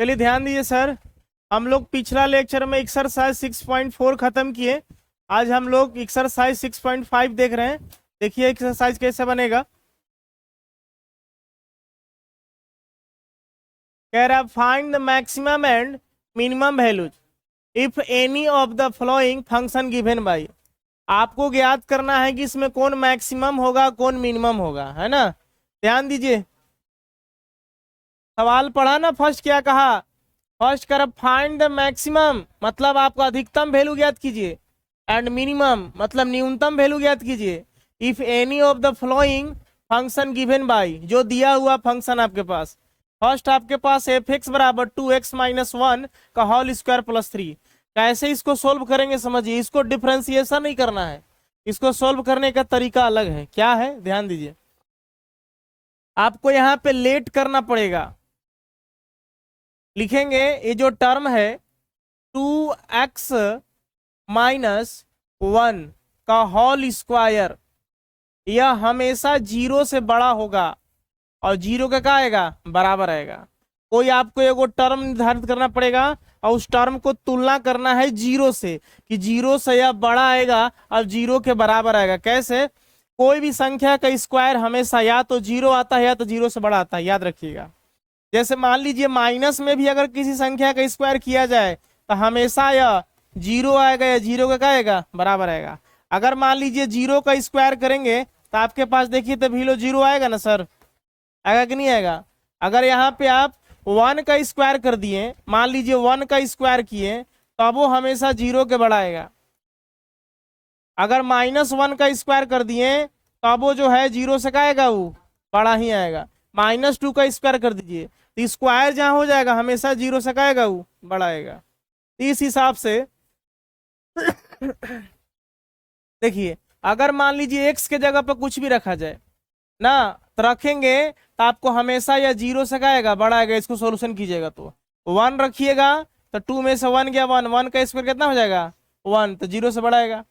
चलिए ध्यान दीजिए सर, हम लोग पिछला लेक्चर में एक्सरसाइज 6.4 खत्म किए। आज हम लोग एक्सरसाइज 6.5 देख रहे हैं। देखिए एक्सरसाइज कैसे बनेगा। कह रहा find the maximum and minimum values if any of the following function given by. आपको ज्ञात करना है कि इसमें कौन मैक्सिमम होगा कौन मिनिमम होगा, है ना। ध्यान दीजिए, सवाल पढ़ा ना, फर्स्ट क्या कहा। फर्स्ट कर फाइंड द मैक्सिमम मतलब आपको अधिकतम वैल्यू ज्ञात कीजिए, एंड मिनिमम मतलब न्यूनतम वैल्यू ज्ञात कीजिए if any of the following function given by, जो दिया हुआ फंक्शन आपके पास। फर्स्ट आपके पास एफ एक्स बराबर 2x-1 का होल स्क्वायर प्लस 3। कैसे इसको सोल्व करेंगे समझिए, इसको डिफरेंशिएशन नहीं करना है, इसको सोल्व करने का तरीका अलग है। क्या है ध्यान दीजिए, आपको यहाँ पे लेट करना पड़ेगा। लिखेंगे ये जो टर्म है 2x-1 का होल स्क्वायर, यह हमेशा 0 से बड़ा होगा और 0 का क्या आएगा, बराबर आएगा। कोई आपको एगो टर्म निर्धारित करना पड़ेगा और उस टर्म को तुलना करना है 0 से, कि 0 से यह बड़ा आएगा और 0 के बराबर आएगा। कैसे, कोई भी संख्या का स्क्वायर हमेशा या तो 0 आता है या तो 0 से बड़ा आता है, याद रखिएगा। जैसे मान लीजिए माइनस में भी अगर किसी संख्या का स्क्वायर किया जाए तो हमेशा यह 0 आएगा या 0 का क्या आएगा, बराबर आएगा। अगर मान लीजिए 0 का स्क्वायर करेंगे तो आपके पास देखिए तो भी 0 आएगा ना सर, आएगा कि नहीं आएगा। अगर यहाँ पे आप 1 का स्क्वायर कर दिए, मान लीजिए 1 का स्क्वायर किए तो अब वो हमेशा 0 के बड़ा आएगा। अगर -1 का स्क्वायर कर दिए तो अब वो जो है 0 से क्या आएगा, वो बड़ा ही आएगा। -2 का स्क्वायर कर दीजिए तो स्क्वायर जहां हो जाएगा हमेशा 0 से क्या आएगा, वो बड़ा आएगा। इस हिसाब से देखिए, अगर मान लीजिए x के जगह पर कुछ भी रखा जाए ना, तो रखेंगे तो आपको हमेशा या 0 से क्या आएगा, बड़ा आएगा। इसको सोल्यूशन कीजिएगा तो 1 रखिएगा तो 2 में से 1 गया 1, 1 का स्क्वायर कितना हो जाएगा 1, तो 0 से बड़ा आएगा।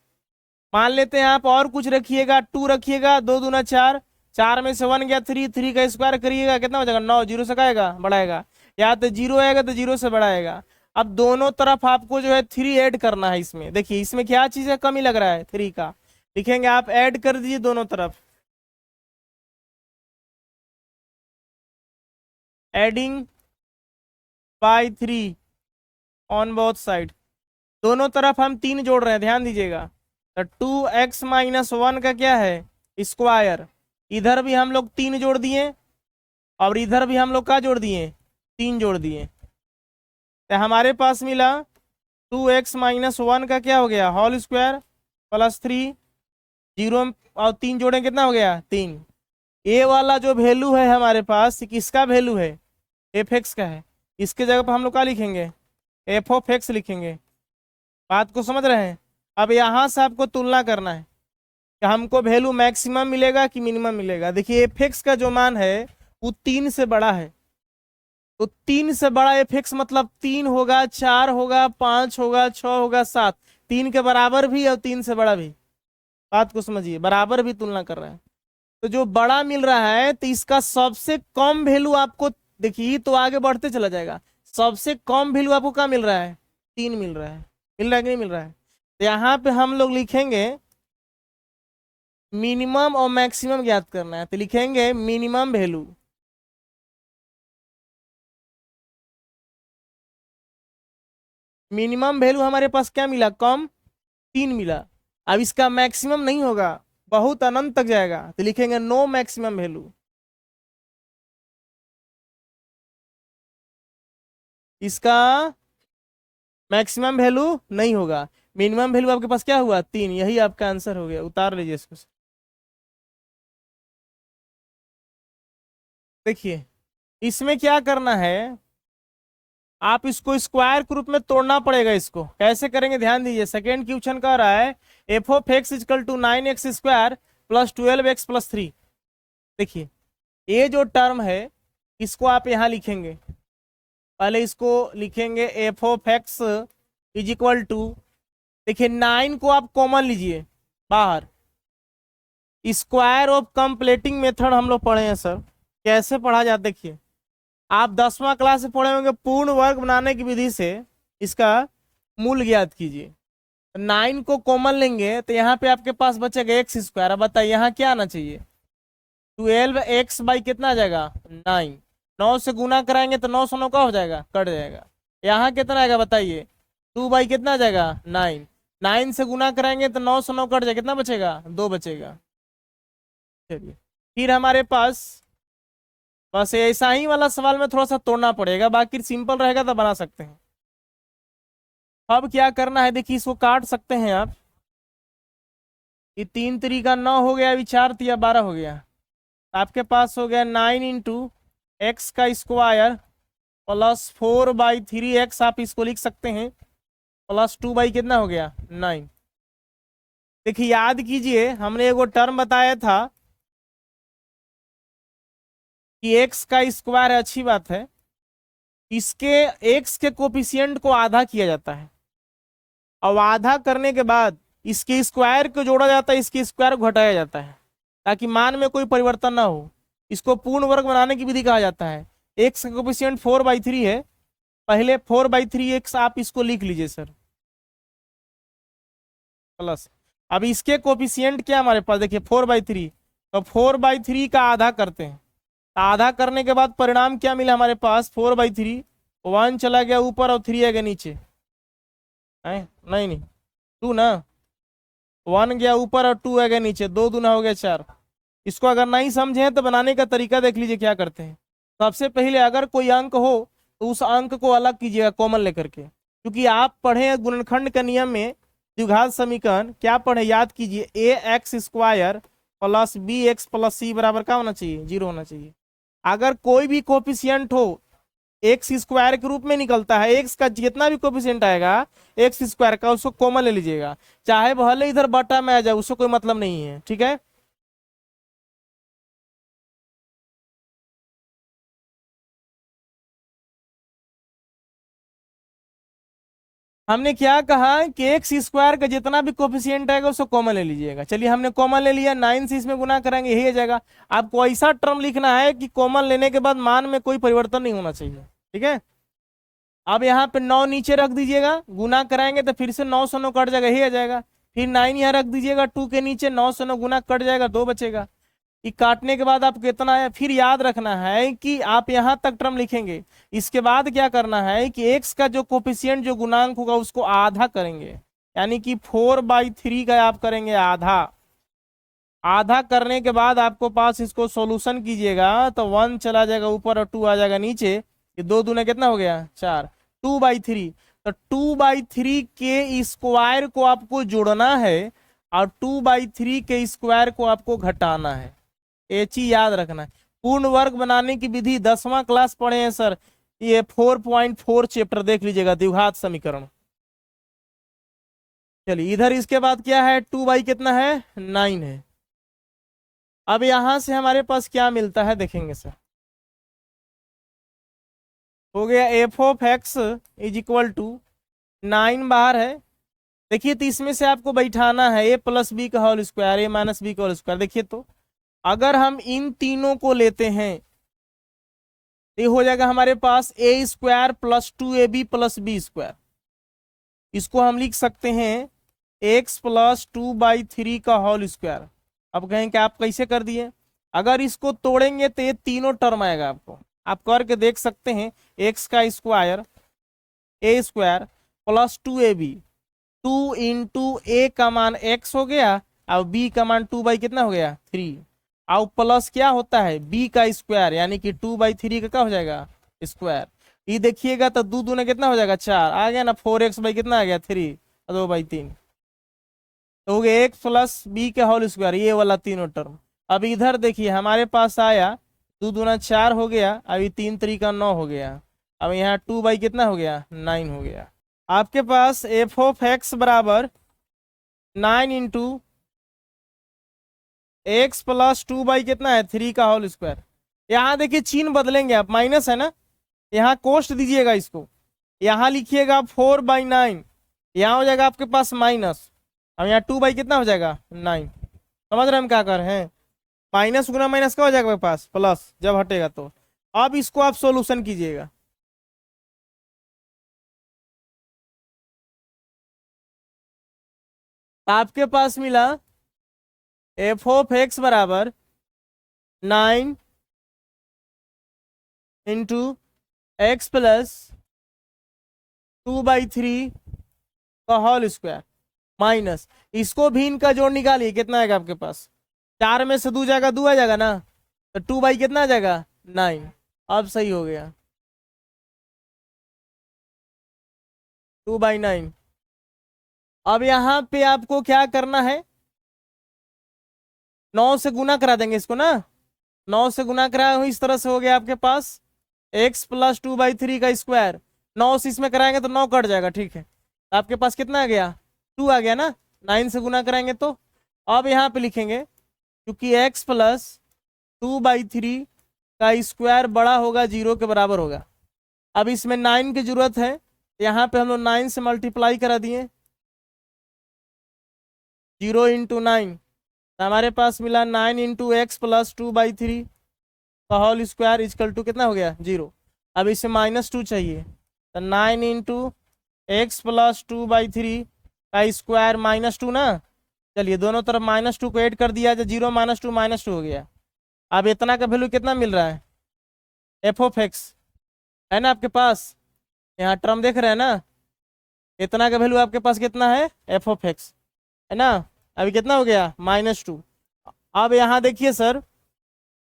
मान लेते हैं आप और कुछ रखिएगा, 2 रखिएगा, 2 दूना 4, 4 में से 1 गया 3, 3 का स्क्वायर करिएगा कितना हो जाएगा 9, 0 से क्या आएगा, बड़ा आएगा। या तो 0 आएगा तो 0 से बड़ा आएगा। अब दोनों तरफ आपको जो है 3 ऐड करना है इसमें। देखिए इसमें क्या चीज है, कमी लग रहा है 3 का, लिखेंगे आप ऐड कर दीजिए दोनों तरफ, adding by 3 on both side. दोनों तरफ हम 3 जोड़ रहे हैं, ध्यान दीजिएगा। तो 2x-1 का क्या है, स्क्वायर। इधर भी हम लोग 3 जोड़ दिए और इधर भी हम लोग का जोड़ दिए, 3 जोड़ दिए। तो हमारे पास मिला 2x-1 का क्या हो गया, होल स्क्वायर प्लस 3, 0 और 3 जोड़े कितना हो गया 3। ए वाला जो वैल्यू है हमारे पास किसका वैल्यू है, एफ एक्स का है। इसके जगह पर हम लोग क्या लिखेंगे, एफ ऑफ एक्स लिखेंगे। बात को समझ रहे हैं। अब यहाँ से आपको तुलना करना है कि हमको वैल्यू मैक्सिमम मिलेगा कि मिनिमम मिलेगा। देखिए एफ एक्स का जो मान है वो 3 से बड़ा है, तो 3 से बड़ा एफ एक्स मतलब 3 होगा, 4 होगा, 5 होगा, 6 होगा, 7, 3 के बराबर भी और 3 से बड़ा भी। बात को समझिए, बराबर भी तुलना कर रहे हैं। तो जो बड़ा मिल रहा है तो इसका सबसे कम वैल्यू आपको, देखिए तो आगे बढ़ते चला जाएगा। सबसे कम वैल्यू आपको क्या मिल रहा है, 3 मिल रहा है। मिल रहा है कि नहीं मिल रहा है। तो यहाँ पे हम लोग लिखेंगे मिनिमम और मैक्सिमम ज्ञात करना है, तो लिखेंगे मिनिमम वैल्यू। मिनिमम वैल्यू हमारे पास क्या मिला, कम 3 मिला। अब इसका मैक्सिमम नहीं होगा, बहुत अनंत तक जाएगा, तो लिखेंगे नो मैक्सिमम वैल्यू। इसका मैक्सिमम वैल्यू नहीं होगा। मिनिमम वैल्यू आपके पास क्या हुआ 3, यही आपका आंसर हो गया। उतार लीजिए इसको। देखिए इसमें क्या करना है, आप इसको स्क्वायर के रूप में तोड़ना पड़ेगा। इसको कैसे करेंगे ध्यान दीजिए। सेकेंड क्वेश्चन कह रहा है f of x equal to 9x² plus 12x plus 3। देखिए ये जो टर्म है इसको आप यहाँ लिखेंगे, पहले इसको लिखेंगे f of x is equal to, देखिए 9 को आप कॉमन लीजिए बाहर। स्क्वायर ऑफ कंप्लीटिंग मेथड हम लोग पढ़े हैं सर, कैसे पढ़ा जाता देखिए। आप 10वां क्लास से पढ़े होंगे, पूर्ण वर्ग बनाने की विधि से इसका मूल ज्ञात कीजिए। 9 को कॉमन लेंगे तो यहाँ पे आपके पास बचेगा एक्स स्क्वायर। अब बताइए यहाँ क्या आना चाहिए, 12x बाई कितना आ जाएगा 9। 9 से गुना कराएंगे तो 9 से 9 का हो जाएगा, कट जाएगा। यहाँ कितना आएगा बताइए, 2 बाई कितना आ जाएगा 9। 9 से गुना कराएंगे तो 9 से 9 कट जाएगा, कितना बचेगा 2 बचेगा। चलिए फिर हमारे पास बस ऐसा ही वाला सवाल में थोड़ा सा तोड़ना पड़ेगा, बाकी सिंपल रहेगा तो बना सकते हैं। अब क्या करना है देखिए, इसको काट सकते हैं आप। ये 3 तरीका 9 हो गया, अभी 4 तिया 12 हो गया। आपके पास हो गया 9 इंटू एक्स का स्क्वायर प्लस 4/3x, आप इसको लिख सकते हैं, प्लस 2 बाई कितना हो गया 9। देखिए याद कीजिए, हमने एगो टर्म बताया था कि एक्स का स्क्वायर है, अच्छी बात है। इसके एक्स के कोफिशिएंट को आधा किया जाता है, और आधा करने के बाद इसके स्क्वायर को जोड़ा जाता है, इसके स्क्वायर को घटाया जाता है, ताकि मान में कोई परिवर्तन ना हो। इसको पूर्ण वर्ग बनाने की विधि कहा जाता है। एक्स का कोफिशिएंट 4/3 है, पहले 4/3x आप इसको लिख लीजिए सर, प्लस अब इसके कोफिशिएंट क्या हमारे पास देखिए 4/3, तो 4/3 का आधा करते हैं। तो आधा करने के बाद परिणाम क्या मिला हमारे पास, 4/3, 1 चला गया ऊपर और 3 आ गया नीचे है, नहीं नहीं 2 ना, 1 गया ऊपर और 2 आ गया नीचे, 2 दूना हो गया 4। इसको अगर नहीं समझे तो बनाने का तरीका देख लीजिए क्या करते हैं। सबसे पहले अगर कोई अंक हो तो उस अंक को अलग कीजिएगा कॉमन लेकर के, क्योंकि आप पढ़े गुणनखंड के नियम में द्विघात समीकरण क्या पढ़े याद कीजिए, ax square plus bx plus c बराबर क्या होना चाहिए 0 होना चाहिए। अगर कोई भी कोफिशिएंट हो एक्स स्क्वायर के रूप में निकलता है, एक्स का जितना भी कोफिशिएंट आएगा एक्स स्क्वायर का उसको कॉमन ले लीजिएगा, चाहे भले इधर बटा में आ जाए, उसको कोई मतलब नहीं है, ठीक है। हमने क्या कहा कि एक्स स्क्वायर का जितना भी कोफिशिएंट आएगा उसको कॉमन ले लीजिएगा। चलिए हमने कॉमन ले लिया, 9 से इसमें गुना करेंगे यही आ जाएगा। आपको ऐसा टर्म लिखना है कि कॉमन लेने के बाद मान में कोई परिवर्तन नहीं होना चाहिए, ठीक है। अब यहाँ पे 9 नीचे रख दीजिएगा, गुना कराएंगे तो फिर से 9 से 9 कट जाएगा, यही आ जाएगा। फिर 9 यहाँ रख दीजिएगा, 2 के नीचे 9 से 9 गुना कट जाएगा, 2 बचेगा। ये काटने के बाद आपको कितना है, फिर याद रखना है कि आप यहाँ तक टर्म लिखेंगे, इसके बाद क्या करना है कि एक्स का जो कोफिशिएंट जो गुणांक होगा उसको आधा करेंगे, यानी कि 4/3 का आप करेंगे आधा। आधा करने के बाद आपको पास इसको सॉल्यूशन कीजिएगा तो 1 चला जाएगा ऊपर और 2 आ जाएगा नीचे, ये 2 दूने कितना हो गया 4, 2/3। तो 2/3 के स्क्वायर को आपको जोड़ना है और 2/3 के स्क्वायर को आपको घटाना है, ये चीज याद रखना है। पूर्ण वर्ग बनाने की विधि 10वां क्लास पढ़े हैं सर, ये 4.4 चैप्टर देख लीजिएगा, द्विघात समीकरण। चलिए इधर इसके बाद क्या है, 2 बाई कितना है 9 है। अब यहां से हमारे पास क्या मिलता है देखेंगे सर, हो गया f(x) इज इक्वल टू 9 बाहर है। देखिए तो इसमें से आपको बैठाना है a प्लस बी का whole square, a minus b का होल स्क्वायर। देखिए तो अगर हम इन तीनों को लेते हैं ये हो जाएगा हमारे पास a square plus 2ab plus b square. इसको हम लिख सकते हैं x प्लस 2/3 का होल स्क्वायर। अब कहें कि आप कैसे कर दिए, अगर इसको तोड़ेंगे तो ये तीनों टर्म आएगा, आपको आप करके देख सकते हैं। x का square a square plus 2ab, 2 into a का मान x हो गया और b का मान 2 बाई कितना हो गया 3, और प्लस क्या होता है b का स्क्वायर, यानी कि 2/3 का क्या हो जाएगा स्क्वायर। ये देखिएगा तो 2 दूने कितना हो जाएगा 4 आ गया ना, 4x बाई कितना आ गया 3 और 2/3, तो हो गया x प्लस बी के होल स्क्वायर, ये वाला तीनों टर्म। अब इधर देखिए हमारे पास आया 2 दूना 4 हो गया, अभी 3 तरीका 9 हो गया, अब यहाँ 2 बाई कितना हो गया 9 हो गया। आपके पास f(x) बराबर 9 इंटू एक्स प्लस 2 बाई कितना है 3 का होल स्क्वायर। यहाँ देखिए चिन्ह बदलेंगे आप, माइनस है ना, यहाँ कोष्ट दीजिएगा इसको, यहाँ लिखिएगा 4/9, यहाँ हो जाएगा आपके पास माइनस, अब यहाँ 2 बाई कितना हो जाएगा 9। समझ रहे हम क्या कर रहे हैं, माइनस गुना माइनस क्या हो जाएगा आपके पास प्लस, जब हटेगा तो अब इसको आप सॉल्यूशन कीजिएगा। आपके पास मिला एफ ऑफ एक्स बराबर 9 इंटू एक्स प्लस 2/3 का होल स्क्वायर माइनस, इसको भी इनका जोड़ निकालिए, कितना आएगा आपके पास? 4 में से 2 जाएगा, 2 आ जाएगा ना, तो 2 बाई कितना आ जाएगा? 9। अब सही हो गया, 2/9। अब यहाँ पे आपको क्या करना है, 9 से गुना करा देंगे इसको ना, 9 से गुना कराया हो, इस तरह से हो गया आपके पास x प्लस 2/3 का स्क्वायर। 9 से इसमें कराएंगे तो 9 कट जाएगा, ठीक है। तो आपके पास कितना आ गया? 2 आ गया ना, 9 से गुना कराएंगे तो। अब यहाँ पे लिखेंगे क्योंकि x प्लस 2/3 का स्क्वायर बड़ा होगा 0 के बराबर होगा। अब इसमें 9 की जरूरत है, यहाँ पे हम लोग 9 से मल्टीप्लाई करा दिए, 0 इंटू 9, तो हमारे पास मिला 9 इंटू एक्स प्लस 2/3 का होल स्क्वायर इजकल टू कितना हो गया? 0। अब इसे -2 चाहिए, तो 9 इंटू एक्स प्लस 2/3 का स्क्वायर -2 ना। चलिए दोनों तरफ -2 को ऐड कर दिया, जो 0 -2 हो गया। अब इतना का वैल्यू कितना मिल रहा है? एफ ऑफ एक्स है ना आपके पास, यहाँ टर्म देख रहे हैं ना, इतना का वैल्यू आपके पास कितना है? एफ ऑफ एक्स है ना। अभी कितना हो गया? -2। अब यहाँ देखिए सर,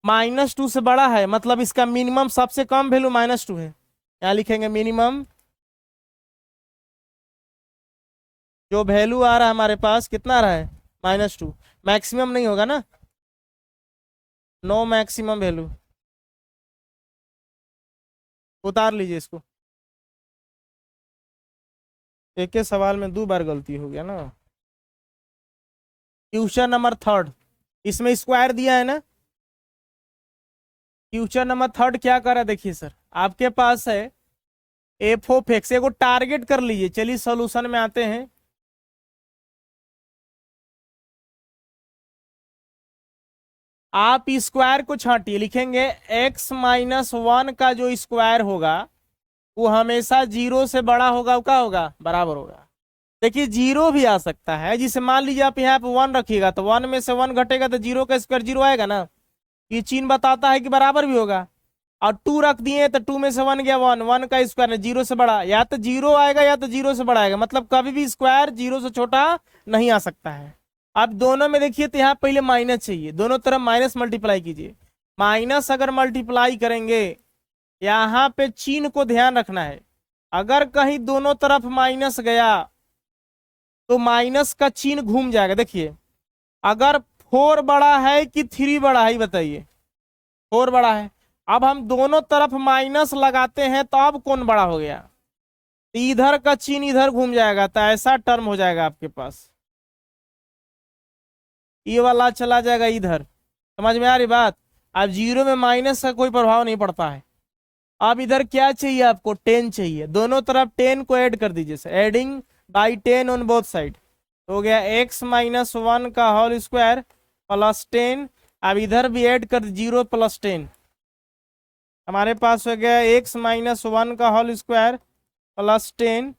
-2 से बड़ा है, मतलब इसका मिनिमम सबसे कम वैल्यू -2 है। यहाँ लिखेंगे मिनिमम जो वैल्यू आ रहा है हमारे पास, कितना आ रहा है? -2। मैक्सिमम नहीं होगा ना, नो मैक्सिमम वैल्यू। उतार लीजिए इसको, एक ही सवाल में 2 बार गलती हो गया ना। क्वेश्चन नंबर 3, इसमें स्क्वायर दिया है ना। क्वेश्चन नंबर 3 क्या कर रहा है, देखिए सर, आपके पास है एफ ऑफ एक्स, को टारगेट कर लीजिए। चलिए सॉल्यूशन में आते हैं। आप स्क्वायर को छांटिए, लिखेंगे x-1 का जो स्क्वायर होगा वो हमेशा 0 से बड़ा होगा, क्या होगा? बराबर होगा। देखिए 0 भी आ सकता है, जिसे मान लीजिए आप यहाँ पे 1 रखिएगा तो 1 में से 1 घटेगा तो 0 का स्क्वायर 0 आएगा ना। ये चिन्ह बताता है कि बराबर भी होगा। और 2 रख दिए तो 2 में से 1 गया 1, 1 का स्क्वायर 0 से बड़ा, या तो 0 आएगा या तो 0 से बड़ा आएगा, मतलब कभी भी स्क्वायर 0 से छोटा नहीं आ सकता है। अब दोनों में देखिए तो यहाँ पहले माइनस चाहिए, दोनों तरफ माइनस मल्टीप्लाई कीजिए। माइनस अगर मल्टीप्लाई करेंगे, यहाँ पे चिन्ह को ध्यान रखना है, अगर कहीं दोनों तरफ माइनस गया तो माइनस का चिन्ह घूम जाएगा। देखिए अगर 4 बड़ा है कि 3 बड़ा है, बताइए। 4 बड़ा है, अब हम दोनों तरफ माइनस लगाते हैं तो अब कौन बड़ा हो गया? इधर का चिन्ह इधर घूम जाएगा, तो ऐसा टर्म हो जाएगा आपके पास, ये वाला चला जाएगा इधर। समझ में आ रही बात? अब 0 में माइनस का कोई प्रभाव नहीं पड़ता है। अब इधर क्या चाहिए आपको? 10 चाहिए, दोनों तरफ 10 को ऐड कर दीजिए, adding by 10 on both side. हो गया x-1 का होल स्क्वायर प्लस 10। अब इधर भी ऐड कर 0 प्लस 10, हमारे पास हो गया x-1 का होल स्क्वायर प्लस 10,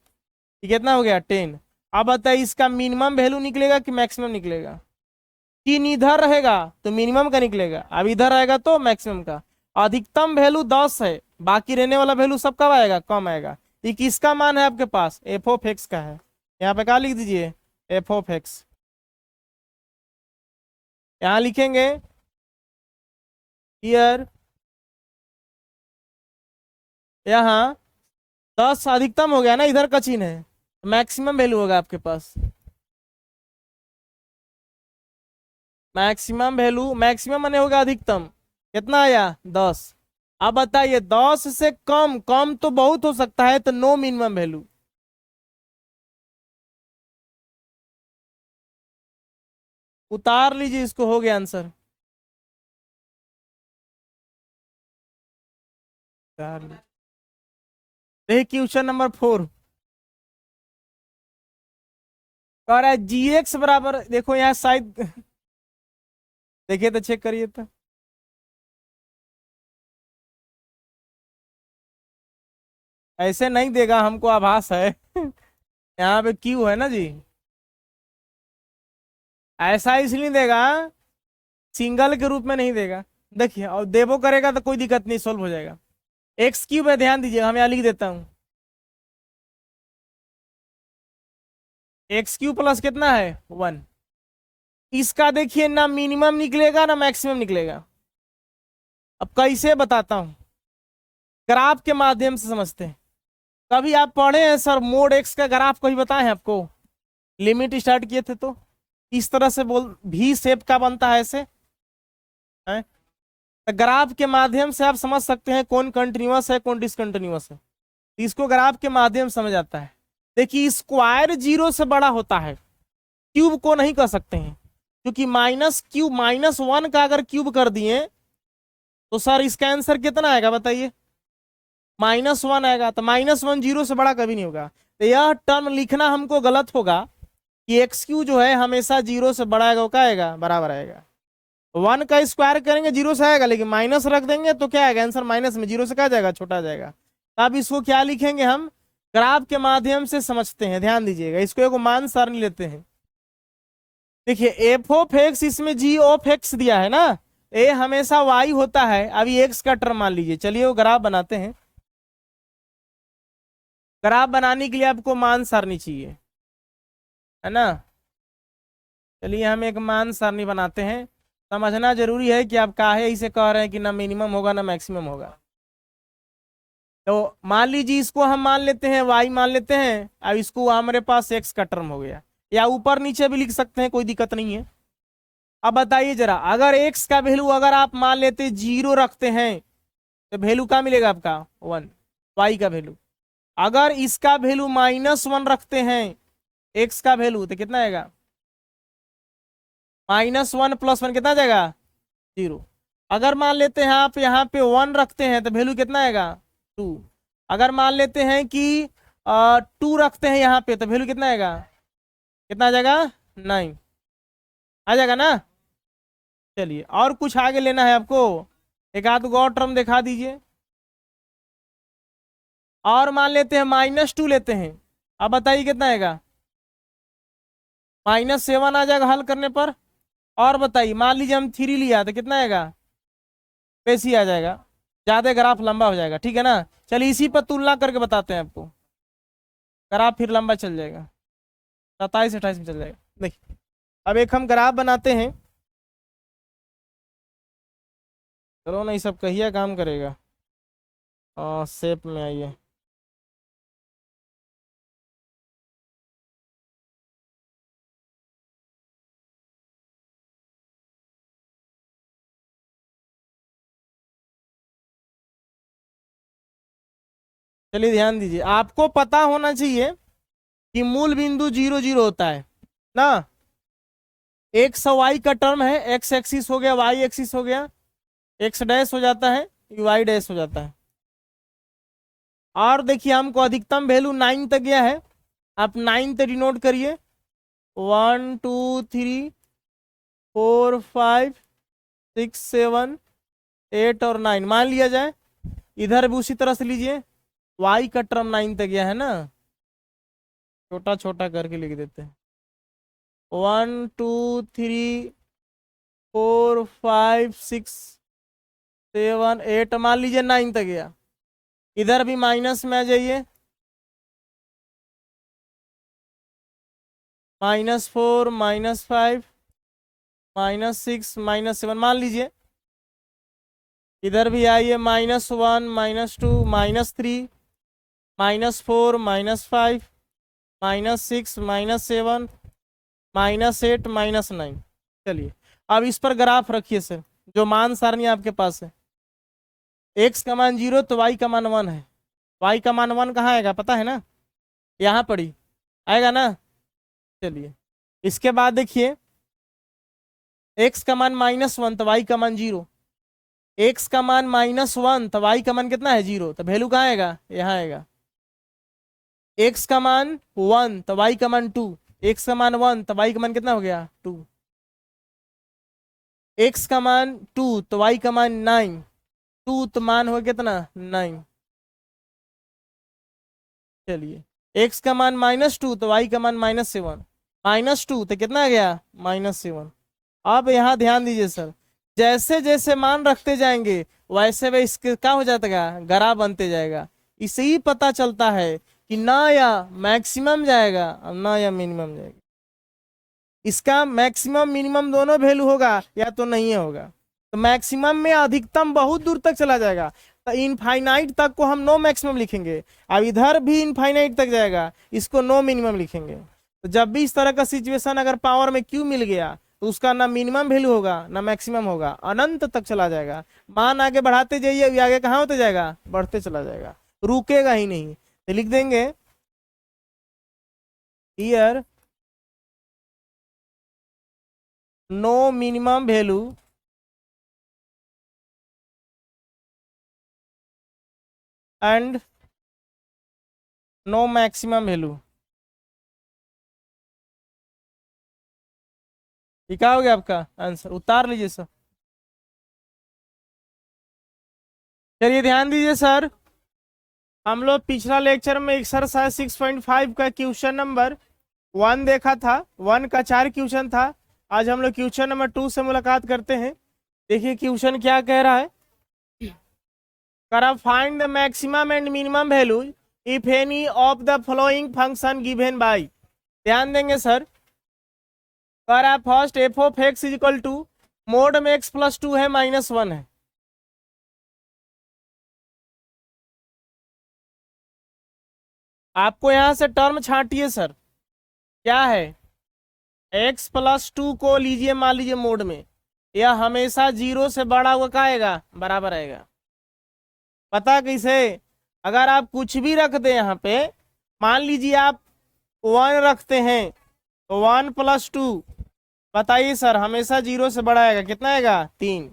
कितना हो गया? 10। अब बताइए इसका मिनिमम वैल्यू निकलेगा कि मैक्सिमम निकलेगा? 3 इधर रहेगा तो मिनिमम का निकलेगा, अब इधर आएगा तो मैक्सिमम का। अधिकतम वैल्यू 10 है, बाकी रहने वाला वैल्यू सब कब आएगा? कम आएगा। ये किसका मान है आपके पास? एफ ऑफ एक्स का है। यहाँ पे क्या लिख दीजिए? F of x. यहाँ लिखेंगे हियर, यहाँ 10 अधिकतम हो गया ना, इधर का चिन्ह है, मैक्सिमम वैल्यू होगा आपके पास। मैक्सिमम वैल्यू, मैक्सिमम माने होगा अधिकतम, कितना आया? 10। अब बताइए 10 से कम, कम तो बहुत हो सकता है, तो नो मिनिमम वैल्यू। उतार लीजिए इसको, हो गया आंसर। देखिए क्वेश्चन नंबर 4 कह रहा है जी एक्स बराबर, देखो यहाँ शायद देखिए तो चेक करिए तो, ऐसे नहीं देगा, हमको आभास है। यहाँ पे क्यू है ना जी। ऐसा इसलिए देगा, सिंगल के रूप में नहीं देगा। देखिए, और देवो करेगा तो कोई दिक्कत नहीं, सोल्व हो जाएगा। एक्स क्यूब है, ध्यान दीजिए, हम यहाँ लिख देता हूँ। एक्स क्यूब प्लस कितना है 1। इसका देखिए ना मिनिमम निकलेगा ना मैक्सिमम निकलेगा। अब कैसे बताता हूँ, ग्राफ के माध्यम से समझते हैं। कभी आप पढ़े हैं सर मोड एक्स का ग्राफ, कभी बताए हैं आपको? लिमिट स्टार्ट किए थे तो इस तरह से बोल, भी शेप का बनता है ऐसे है। तो ग्राफ के माध्यम से आप समझ सकते हैं कौन कंटिन्यूअस है कौन डिसकंटिन्यूअस है। इसको ग्राफ के माध्यम समझ आता है। देखिए स्क्वायर 0 से बड़ा होता है, क्यूब को नहीं कर सकते हैं, क्योंकि माइनस क्यूब -1 का अगर क्यूब कर दिए तो सर इसका आंसर कितना आएगा बताइए? -1 आएगा। तो -1 0 से बड़ा कभी नहीं होगा। तो यह टर्म लिखना हमको गलत होगा कि एक्स क्यू जो है हमेशा 0 से बड़ा आएगा, वो क्या आएगा? बराबर आएगा। 1 का स्क्वायर करेंगे 0 से आएगा, लेकिन माइनस रख देंगे तो क्या आएगा आंसर? माइनस में 0 से क्या जाएगा? छोटा जाएगा। अब इसको क्या लिखेंगे हम? ग्राफ के माध्यम से समझते हैं, ध्यान दीजिएगा। इसको एक मान सारणी लेते हैं। देखिए एफ ऑफ एक्स, इसमें जी ऑफ एक्स दिया है ना, ए हमेशा वाई होता है। अभी एक्स का टर्म मान लीजिए। चलिए वो ग्राफ बनाते हैं। ग्राफ बनाने के लिए आपको मान सारणी चाहिए, है ना। चलिए हम एक मान सारणी बनाते हैं। समझना जरूरी है कि आप काहे इसे कह रहे हैं कि ना मिनिमम होगा ना मैक्सिमम होगा। तो मान लीजिए इसको हम मान लेते हैं y मान लेते हैं। अब इसको हमारे पास x का टर्म हो गया, या ऊपर नीचे भी लिख सकते हैं, कोई दिक्कत नहीं है। अब बताइए जरा, अगर x का वैल्यू अगर आप मान लेते 0 रखते हैं तो वैल्यू क्या मिलेगा आपका? 1, y का वैल्यू। अगर इसका वैल्यू -1 रखते हैं x का वैल्यू, तो कितना आएगा? -1 + 1 कितना जाएगा? 0। अगर मान लेते हैं आप यहाँ पे 1 रखते हैं तो वैल्यू कितना आएगा? 2। अगर मान लेते हैं कि 2 रखते हैं यहाँ पे तो वैल्यू कितना आएगा? कितना आ जाएगा? 9 आ जाएगा ना। चलिए और कुछ आगे लेना है आपको, एक आध गो और टर्म दिखा दीजिए। और मान लेते हैं -2 लेते हैं। अब बताइए कितना आएगा? -7 आ जाएगा हल करने पर। और बताइए मान लीजिए हम 3 लिया तो कितना आएगा? वैसे ही आ जाएगा, ज्यादा ग्राफ लंबा हो जाएगा, ठीक है ना। चलिए इसी पर तुलना करके बताते हैं आपको। ग्राफ फिर लंबा चल जाएगा, 27-28 में चल जाएगा। देखिए अब एक हम ग्राफ बनाते हैं। चलो ना, ये सब कहिए काम करेगा। शेप में आइए। चलिए ध्यान दीजिए, आपको पता होना चाहिए कि मूल बिंदु 0 0 होता है ना। एक्स वाई का टर्म है, एक्स एक्सिस हो गया, वाई एक्सिस हो गया, एक्स डैश हो जाता है, वाई डैश हो जाता है। और देखिए हमको अधिकतम वैल्यू 9 तक गया है। आप 9 तक डिनोट करिए। 1 2 3 4 5 6 7 8 और 9 मान लिया जाए। इधर भी उसी तरह से लीजिए। वाई का टर्म 9 तक गया है ना, छोटा छोटा करके लिख देते हैं। 1 2 3 4 5 6 7 8 मान लीजिए 9 तक गया। इधर भी माइनस में आ जाइए। -4 -5 -6 -7 मान लीजिए। इधर भी आइए, -1 -2 -3 -4 -5 -6 -7 -8 -9। चलिए अब इस पर ग्राफ रखिए सर, जो मान सारणी आपके पास है। एक्स का मान 0 तो वाई का मान 1 है। वाई का मान 1 कहाँ आएगा पता है ना? यहाँ पड़ी आएगा ना। चलिए इसके बाद देखिए, एक्स का मान -1 तो वाई का मान 0। एक्स का मान -1 तो वाई का मान कितना है? 0। तो वैल्यू कहाँ आएगा? यहाँ आएगा। एक्स का मान 1 तो वाई का मान 2। एक्स का मान 1 तो वाई का मान कितना हो गया? 2। एक्स का मान 2 तो वाई का मान 9। 2 तो मान हो कितना? 9। चलिए, x का मान -2 तो y का मान -7, -2 तो कितना आ गया -7। अब यहाँ ध्यान दीजिए सर, जैसे जैसे मान रखते जाएंगे वैसे वैसे इसके क्या हो जाएगा, गरा बनते जाएगा। इससे ही पता चलता है कि ना या मैक्सिमम जाएगा और ना या मिनिमम जाएगा। इसका मैक्सिमम मिनिमम दोनों वैल्यू होगा या तो नहीं होगा। तो मैक्सिमम में अधिकतम बहुत दूर तक चला जाएगा, तो इनफाइनाइट तक को हम नो मैक्सिमम लिखेंगे। अब इधर भी इनफाइनाइट तक जाएगा, इसको नो मिनिमम लिखेंगे। तो जब भी इस तरह का सिचुएशन अगर पावर में क्यू मिल गया तो उसका ना मिनिमम वैल्यू होगा ना मैक्सिमम होगा, अनंत तक चला जाएगा। मान आगे बढ़ाते जाइए, अभी आगे कहाँ होते जाएगा, बढ़ते चला जाएगा, रुकेगा ही नहीं। तो लिख देंगे here no minimum value and no maximum value. ये क्या हो गया आपका आंसर, उतार लीजिए सर। चलिए ध्यान दीजिए सर, हम लोग पिछला लेक्चर में एक्सरसाइज 6.5 का क्वेश्चन नंबर 1 देखा था। 1 का 4 क्वेश्चन था। आज हम लोग क्वेश्चन नंबर 2 से मुलाकात करते हैं। देखिए क्वेश्चन क्या कह रहा है, करा find the maximum and minimum value if any of the following function given by. ध्यान देंगे सर, करा first f of x is equal to mod में x+2 है -1 है। आपको यहां से टर्म छांटिए सर, क्या है, x+2 को लीजिए मान लीजिए मोड में, यह हमेशा 0 से बड़ा हुआ का आएगा, बराबर आएगा। पता कैसे, अगर आप कुछ भी रख दें यहाँ पे, मान लीजिए आप 1 रखते हैं तो 1+2, बताइए सर हमेशा 0 से बड़ा आएगा, कितना आएगा 3,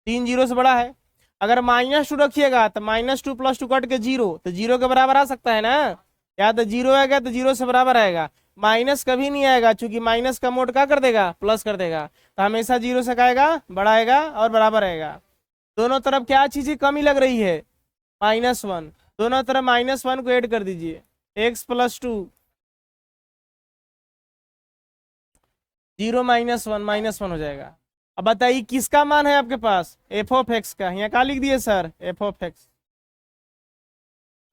3 0 से बड़ा है। अगर -2 रखिएगा तो -2 + 2 कट के 0, तो 0 के बराबर आ सकता है ना, या तो 0 आएगा तो 0 से बराबर आएगा। माइनस कभी नहीं आएगा, क्योंकि माइनस का मोड क्या कर देगा, प्लस कर देगा। तो हमेशा 0 से क्या आएगा, बड़ा आएगा और बराबर आएगा। दोनों तरफ क्या चीज़ें कमी लग रही है, -1, दोनों तरफ -1 को ऐड कर दीजिए, x+2 0 -1 हो जाएगा। अब बताइए किसका मान है आपके पास, एफ ऑफ एक्स का, यहाँ क्या लिख दिए सर, एफ ऑफ एक्स।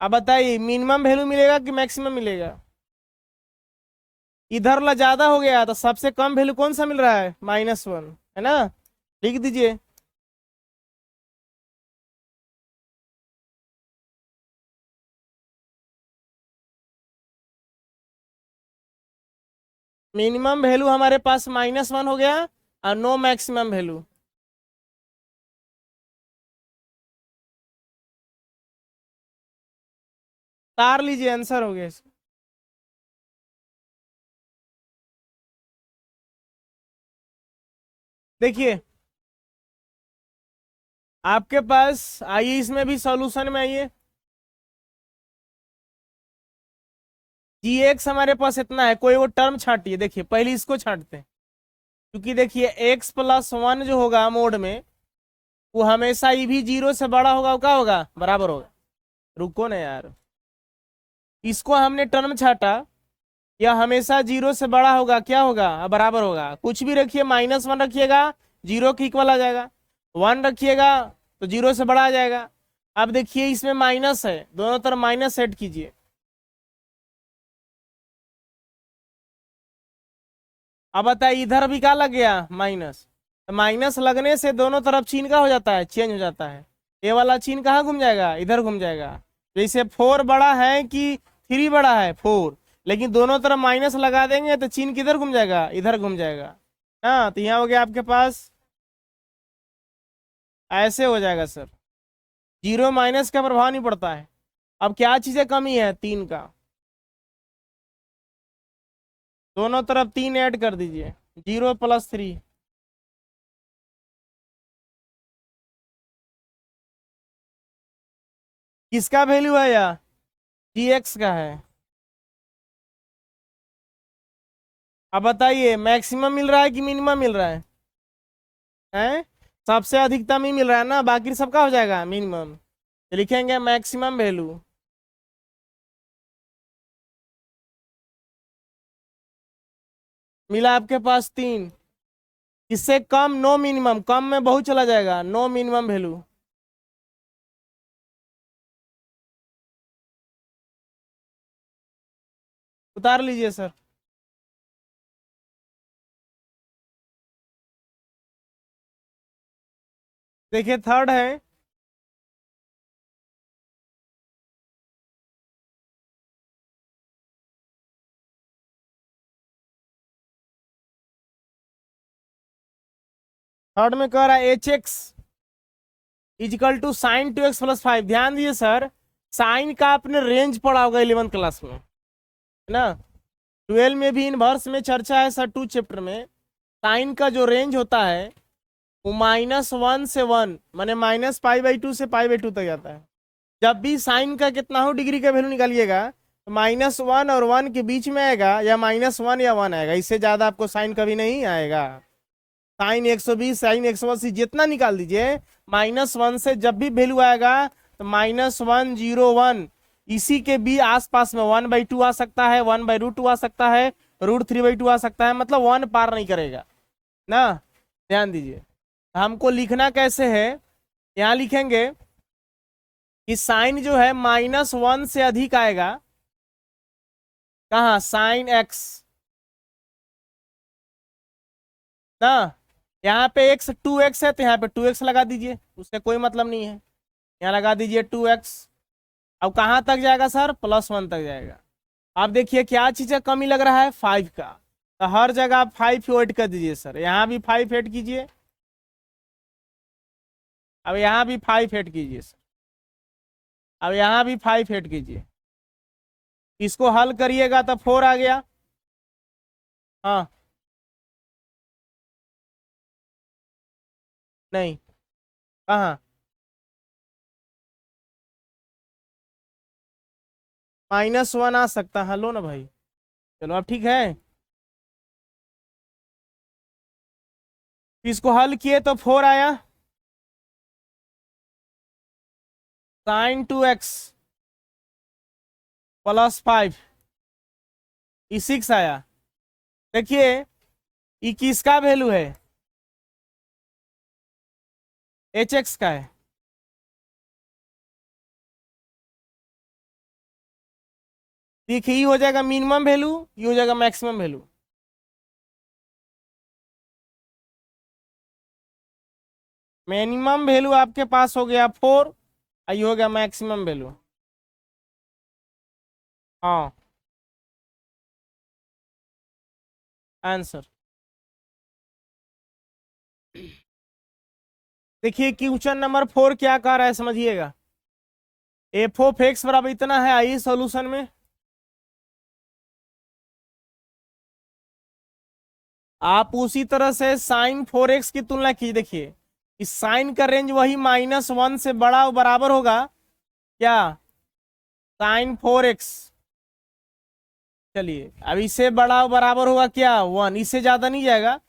अब बताइए मिनिमम वैल्यू मिलेगा कि मैक्सिमम मिलेगा, इधर ला ज्यादा हो गया तो सबसे कम वैल्यू कौन सा मिल रहा है, -1 है ना, लिख दीजिए। मिनिमम वैल्यू हमारे पास -1 हो गया और नो मैक्सिमम वैल्यू। तार लीजिए, आंसर हो गया। देखिए आपके पास, आइए इसमें भी सॉल्यूशन में आइए, gx हमारे पास इतना है, कोई वो टर्म छाटिए। देखिए पहले इसको छाटते हैं, क्योंकि देखिए x+1 जो होगा मोड में, वो हमेशा ही भी 0 से बड़ा होगा, वो क्या होगा, बराबर होगा। रुको ना यार, इसको हमने टर्म छाटा, यह हमेशा 0 से बड़ा होगा, क्या होगा, बराबर होगा। कुछ भी रखिए, -1 रखिएगा 0 के इक्वल आ जाएगा, 1 रखिएगा तो 0 से बड़ा आ जाएगा। अब देखिए इसमें माइनस है, दोनों तरफ माइनस सेट कीजिए। अब बताइए इधर भी क्या लग गया, माइनस, माइनस लगने से दोनों तरफ चिन्ह का हो जाता है, चेंज हो जाता है। ये वाला चिन्ह कहाँ घूम जाएगा, इधर घूम जाएगा। जैसे 4 बड़ा है कि 3 बड़ा है, 4, लेकिन दोनों तरफ माइनस लगा देंगे तो चिन्ह किधर घूम जाएगा, इधर घूम जाएगा। हाँ, तो यहाँ हो गया आपके पास, ऐसे हो जाएगा सर, 0 माइनस का प्रभाव नहीं पड़ता है। अब क्या चीजें कमी है, 3 का, दोनों तरफ 3 ऐड कर दीजिए, 0+3। किसका वैल्यू है या, gx का है। अब बताइए मैक्सिमम मिल रहा है कि मिनिमम मिल रहा है, हैं, सबसे अधिकतम ही मिल रहा है ना, बाकी सबका हो जाएगा मिनिमम। तो लिखेंगे मैक्सिमम वैल्यू मिला आपके पास 3। इससे कम नो मिनिमम, कम में बहुत चला जाएगा, नो मिनिमम वैल्यू। उतार लीजिए सर। देखिए थर्ड है, थर्ड में कह रहा है h x equal to sine 2x+5। ध्यान दीजिए सर, साइन का आपने रेंज पढ़ा होगा 11th क्लास में, है ना। 12 में भी इनवर्स में चर्चा है सर, 2 चैप्टर में। साइन का जो रेंज होता है वो -1 से 1, माने -π/2 से π/2 तक जाता है। जब भी साइन का कितना हो डिग्री का वैल्यू निकालिएगा तो -1 और 1 के बीच में आएगा, या -1 या 1 आएगा, इससे ज्यादा आपको साइन कभी नहीं आएगा। साइन 120, साइन 180 जितना निकाल दीजिए, -1 से जब भी वैल्यू आएगा तो -101, इसी के भी आसपास में 1/2 आ सकता है, 1/√2 आ सकता है, √3/2 आ सकता है, मतलब 1 पार नहीं करेगा ना। ध्यान दीजिए, हमको लिखना कैसे है, यहाँ लिखेंगे कि साइन जो है -1 से अधिक आएगा, कहाँ, साइन एक्स ना। यहाँ पे x 2x है तो यहाँ पे 2x लगा दीजिए, उससे कोई मतलब नहीं है, यहाँ लगा दीजिए 2x। अब कहाँ तक जाएगा सर, +1 तक जाएगा। आप देखिए क्या चीज का कमी लग रहा है, 5 का, तो हर जगह आप 5 ऐड कर दीजिए सर, यहाँ भी 5 ऐड कीजिए, अब यहाँ भी 5 ऐड कीजिए सर, अब यहाँ भी 5 ऐड कीजिए। इसको हल करिएगा तो 4 आ गया। हाँ, नहीं, कहाँ, -1 आ सकता है, लो ना भाई, चलो अब ठीक है। इसको हल किए तो 4 आया, साइन 2x +5, ये 6 आया। देखिए ये किसका वैल्यू है, एच एक्स का है। देखिए ये हो जाएगा मिनिमम वैल्यू, ये हो जाएगा मैक्सिमम वैल्यू। मिनिमम वैल्यू आपके पास हो गया 4, और ये हो गया मैक्सिमम वैल्यू। हाँ, आंसर। देखिए क्वेश्चन नंबर 4 क्या कह रहा है, समझिएगा। f(x) बराबर इतना है, आइए सॉल्यूशन में। आप उसी तरह से साइन 4x की तुलना कीजिए। देखिए इस साइन का रेंज वही -1 से बड़ा बराबर होगा क्या, साइन 4x। चलिए अब इससे बड़ा बराबर होगा क्या, 1, इससे ज्यादा नहीं जाएगा।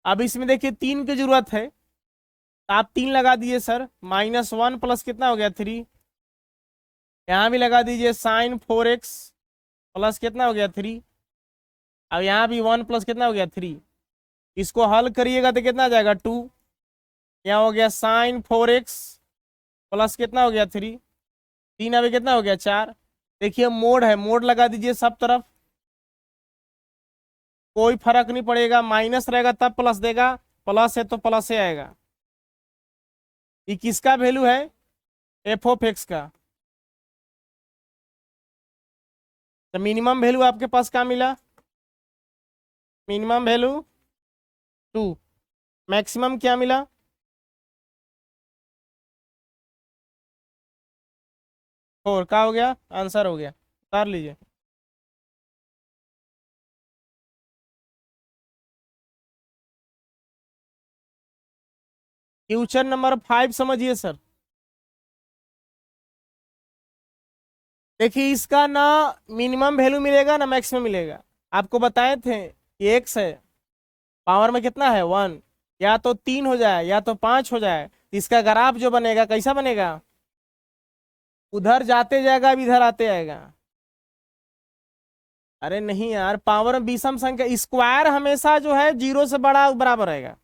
अब इसमें देखिए 3 की जरूरत है, तो आप 3 लगा दीजिए सर, -1 प्लस कितना हो गया 3, यहाँ भी लगा दीजिए साइन 4x प्लस कितना हो गया 3, अब यहाँ भी 1 प्लस कितना हो गया 3। इसको हल करिएगा तो कितना आ जाएगा 2, यहाँ हो गया साइन 4x प्लस कितना हो गया 3, 3 अभी कितना हो गया 4। देखिए मोड है, मोड लगा दीजिए सब तरफ, कोई फर्क नहीं पड़ेगा, माइनस रहेगा तब प्लस देगा, प्लस है तो प्लस ही आएगा। ये किसका वैल्यू है, f(x) का। तो मिनिमम वैल्यू आपके पास क्या मिला, मिनिमम वैल्यू 2, मैक्सिमम क्या मिला, 4 का हो गया, आंसर हो गया, उतार लीजिए। क्वेश्चन नंबर 5 समझिए सर। देखिए इसका ना मिनिमम वैल्यू मिलेगा ना मैक्सिमम मिलेगा। आपको बताए थे कि एक्स है, पावर में कितना है 1, या तो 3 हो जाए या तो 5 हो जाए, तो इसका ग्राफ जो बनेगा कैसा बनेगा, उधर जाते जाएगा अब इधर आते आएगा। अरे नहीं यार, पावर में विषम संख्या स्क्वायर हमेशा जो है जीरो से बड़ा बराबर रहेगा,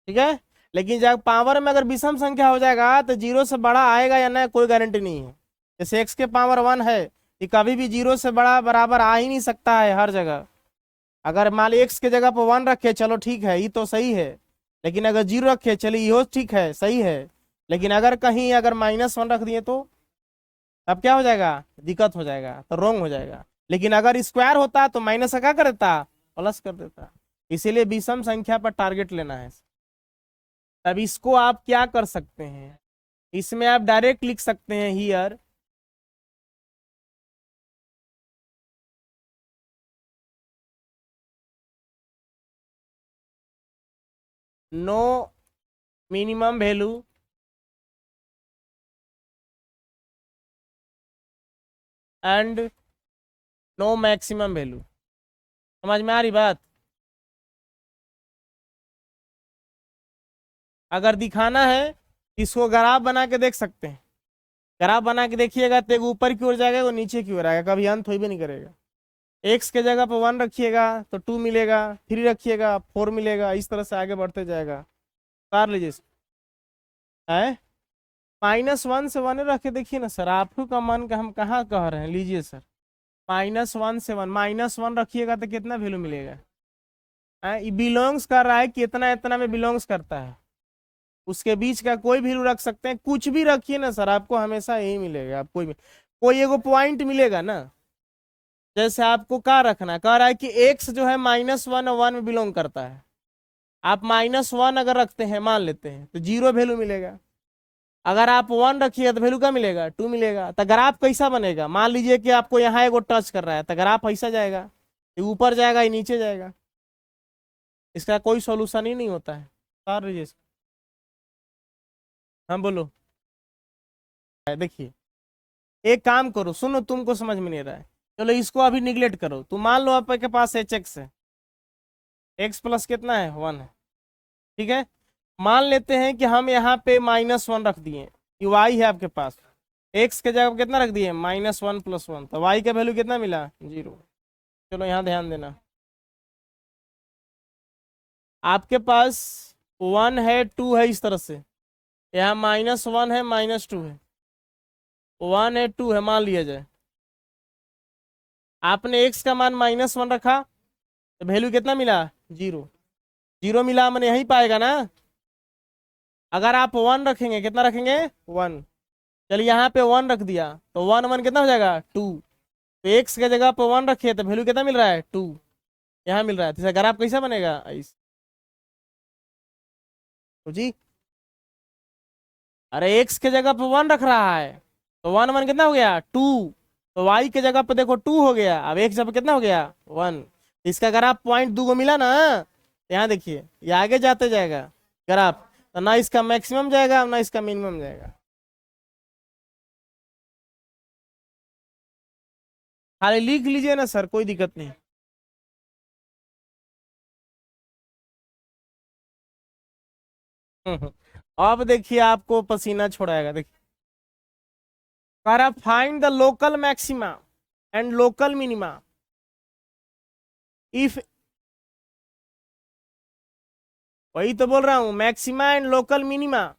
ठीक है। लेकिन जब पावर में अगर विषम संख्या हो जाएगा तो जीरो से बड़ा आएगा या नहीं कोई गारंटी नहीं है। जैसे एक्स के पावर 1 है, ये कभी भी जीरो से बड़ा बराबर आ ही नहीं सकता है हर जगह। अगर मान ली एक्स के जगह पर 1 रखे, चलो ठीक है, ये तो सही है। लेकिन अगर जीरो रखे, चलिए ये ठीक है, सही है। लेकिन अगर कहीं अगर -1 रख दिए तो अब क्या हो जाएगा, दिक्कत हो जाएगा, तो रॉन्ग हो जाएगा। लेकिन अगर स्क्वायर होता तो माइनस का क्या कर देता, प्लस कर देता। इसीलिए विषम संख्या पर टारगेट लेना है। तब इसको आप क्या कर सकते हैं, इसमें आप डायरेक्ट लिख सकते हैं here no minimum value and no maximum value. समझ में आ रही बात। अगर दिखाना है इसको ग्राफ बना के देख सकते हैं। ग्राफ बना के देखिएगा तो एगो ऊपर की ओर जाएगा, वो नीचे की ओर आएगा, कभी अंत हो भी नहीं करेगा। एक्स के जगह पर 1 रखिएगा तो 2 मिलेगा, 3 रखिएगा 4 मिलेगा, इस तरह से आगे बढ़ते जाएगा। उतार लीजिए इसको। है -1 से 1 रख के देखिए ना सर, आपको का मन का हम कहाँ कह रहे हैं, लीजिए सर। -1 से 1, -1 रखिएगा तो कितना वैल्यू मिलेगा। ये बिलोंग्स कर रहा है कि इतना इतना में बिलोंग्स करता है, उसके बीच का कोई वैल्यू रख सकते हैं, कुछ भी रखिए ना सर, आपको हमेशा यही मिलेगा। आप कोई एगो पॉइंट मिलेगा ना। जैसे आपको क्या रखना कह रहा है कि एक्स जो है -1 और 1 में बिलोंग करता है। आप -1 अगर रखते हैं, मान लेते हैं, तो जीरो वैल्यू मिलेगा। अगर आप 1 रखिएगा तो वैल्यू क्या मिलेगा, 2 मिलेगा। तो ग्राफ कैसा बनेगा, मान लीजिए कि आपको यहाँ एगो टच कर रहा है, तो ग्राफ ऐसा जाएगा, ये ऊपर जाएगा, ये नीचे जाएगा। इसका कोई सॉल्यूशन ही नहीं होता है। उतार लीजिए इसको। हाँ बोलो। देखिए एक काम करो, सुनो, तुमको समझ में नहीं रहा है, चलो इसको अभी निगलेक्ट करो। तुम मान लो आपके पास एच एक्स है, एक्स प्लस कितना है, 1 है, ठीक है। मान लेते हैं कि हम यहाँ पे -1 रख दिए, कि वाई है आपके पास, एक्स के जगह पे कितना रख दिए, -1 + 1, तो वाई का वैल्यू कितना मिला, 0। चलो यहाँ ध्यान देना, आपके पास 1 है, 2 है, इस तरह से यहाँ -1 है, -2 है, 1 है, 2 है, मान लिया जाए। आपने एक्स का मान -1 रखा तो वैल्यू कितना मिला, 0। 0 मिला मैंने यही पाएगा ना। अगर आप 1 रखेंगे, कितना रखेंगे, 1। चलिए यहाँ पे 1 रख दिया तो 1 1 कितना हो जाएगा, 2। तो एक्स के जगह पर 1 रखिए तो वैल्यू कितना मिल रहा है, 2 यहाँ मिल रहा है। तो ग्राफ कैसा बनेगा, ऐसे। तो जी अरे एक्स के जगह पर 1 रख रहा है तो 1 1 कितना हो गया, 2। तो वाई के जगह पे देखो 2 हो गया, अब एक्स जगह पे कितना हो गया, 1। इसका ग्राफ पॉइंट 2 को मिला ना, यहाँ देखिए ये आगे जाते जाएगा ग्राफ, तो ना इसका मैक्सिमम जाएगा ना इसका मिनिमम जाएगा। खाली लिख लीजिए ना सर, कोई दिक्कत नहीं। अब देखिए आपको पसीना छोड़ाएगा, देखिए कह रहा find the local maxima and local minima if, वही तो बोल रहा हूं, maxima and local minima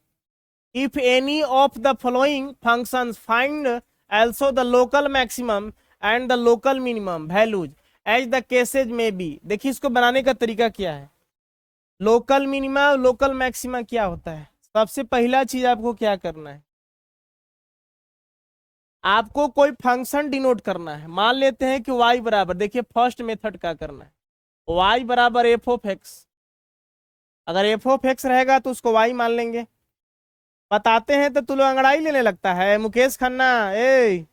if any of the following functions find also the local maximum and the local minimum values as the cases may be। देखिए इसको बनाने का तरीका क्या है, लोकल मिनिमा लोकल मैक्सिमा क्या होता है। सबसे पहला चीज आपको क्या करना है, आपको कोई फंक्शन डिनोट करना है। मान लेते हैं कि y बराबर, देखिए फर्स्ट मेथड का करना है, y बराबर f(x)। अगर f(x) रहेगा तो उसको y मान लेंगे। बताते हैं तो तू लोग अंगड़ाई लेने लगता है, मुकेश खन्ना, ए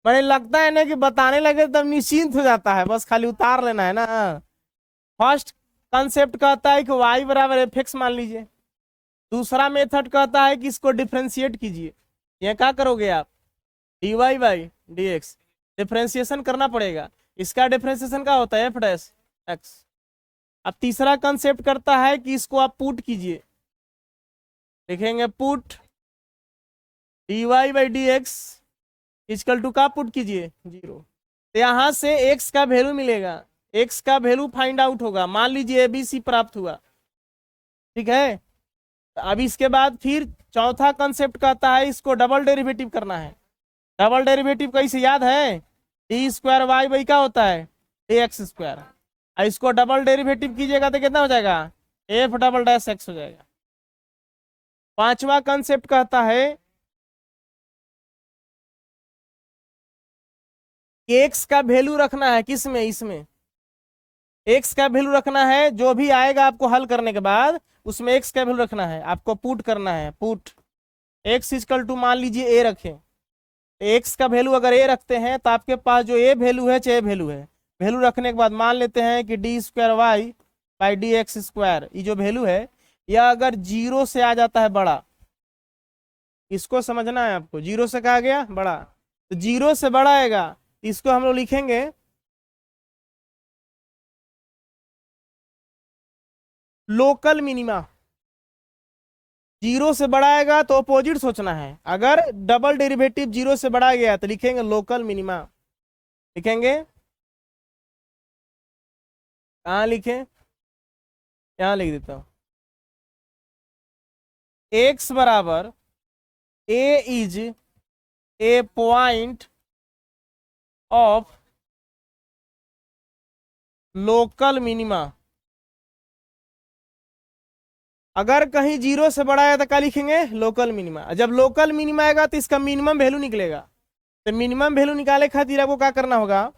मैंने लगता है ना कि बताने लगे तब निश्चिंत हो जाता है, बस खाली उतार लेना है ना। फर्स्ट कंसेप्ट कहता है कि y बराबर f(x) मान लीजिए। दूसरा मेथड कहता है कि इसको डिफ्रेंशिएट कीजिए। ये क्या करोगे आप, dy/dx डिफ्रेंशिएशन करना पड़ेगा। इसका डिफ्रेंशिएशन क्या होता है, f'(x)। अब तीसरा कंसेप्ट करता है कि इसको आप पुट कीजिए, लिखेंगे put dy by d x equal to का पुट कीजिए 0। तो यहाँ से x का वैल्यू मिलेगा, x का वैल्यू फाइंड आउट होगा। मान लीजिए ABC प्राप्त हुआ, ठीक है। अब इसके बाद फिर चौथा कंसेप्ट कहता है इसको डबल डेरिवेटिव करना है। डबल डेरिवेटिव कैसे याद है? डी स्क्वायर वाई बाई क्या होता है डी एक्स स्क्वायर। इसको डबल डेरिवेटिव कीजिएगा तो कितना हो जाएगा एफ डबल डैश एक्स हो जाएगा। पांचवा कंसेप्ट कहता है कि एक्स का वैल्यू रखना है किसमें, इसमें एक्स का वैल्यू रखना है। जो भी आएगा आपको हल करने के बाद उसमें एक्स का वैल्यू रखना है, आपको पुट करना है। पुट एक्स इजकल टू मान लीजिए ए रखें। एक्स का वैल्यू अगर ए रखते हैं तो आपके पास जो ए वैल्यू है चाहे वैल्यू है, वैल्यू रखने के बाद मान लेते हैं कि d square y by d x square, ये जो वैल्यू है यह अगर 0 से आ जाता है बड़ा, इसको समझना है आपको। 0 से कहा गया बड़ा, तो 0 से बड़ा आएगा, इसको हम लोग लिखेंगे लोकल मिनिमा। 0 से बड़ा आएगा तो अपोजिट सोचना है। अगर डबल डेरिवेटिव 0 से बड़ा गया तो लिखेंगे लोकल मिनिमा। लिखेंगे कहाँ लिखें, यहाँ लिख देता हूं। x बराबर a is a point of local minima. अगर कहीं 0 से बड़ा है तो क्या लिखेंगे लोकल मिनिमा। जब लोकल मिनिमा आएगा तो इसका मिनिमम वैल्यू निकलेगा। तो मिनिमम वैल्यू निकाले खातिर आपको क्या करना होगा,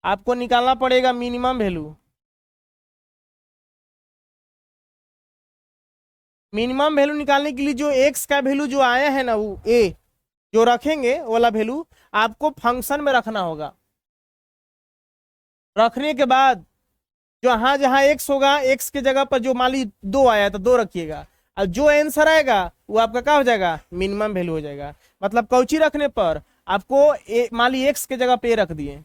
आपको निकालना पड़ेगा मिनिमम वैल्यू। मिनिमम वैल्यू निकालने के लिए जो एक्स का वैल्यू जो आया है ना वो ए जो रखेंगे वो वाला वैल्यू आपको फंक्शन में रखना होगा। रखने के बाद जहां जहां एक्स होगा एक्स के जगह पर जो मान ली 2 आया तो 2 रखिएगा, और जो आंसर आएगा वो आपका क्या हो जाएगा मिनिमम वैल्यू हो जाएगा। मतलब कौची रखने पर आपको मान ली एक्स के जगह पे रख दिए,